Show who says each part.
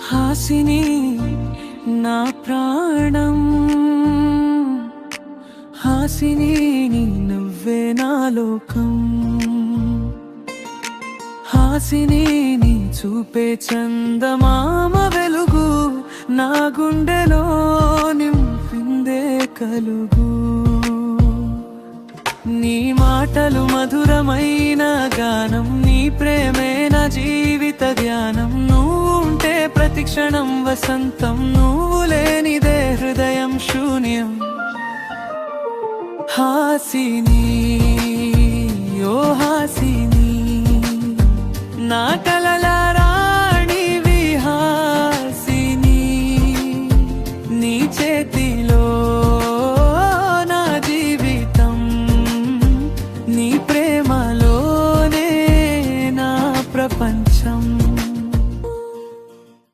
Speaker 1: హాసిని నా ప్రాణం, హాసిని నీ నువ్వే నా లోకం, హాసిని నీ చూపే చందమామ వెలుగు, నా గుండెలో నింపిందే కలుగు. నీ మాటలు మధురమైన గానం, నీ ప్రేమే నా జీవిత ధ్యానం. నువ్వు ఉంటే ప్రతి క్షణం వసంతం, నువ్వు లేనిదే హృదయం శూన్యం. హాసిని ఓ హాసిని, నా కలల రాణివి హాసిని, నీ చేతిలో నా జీవితం, నీ ప్రేమలోనే నా ప్రపంచం.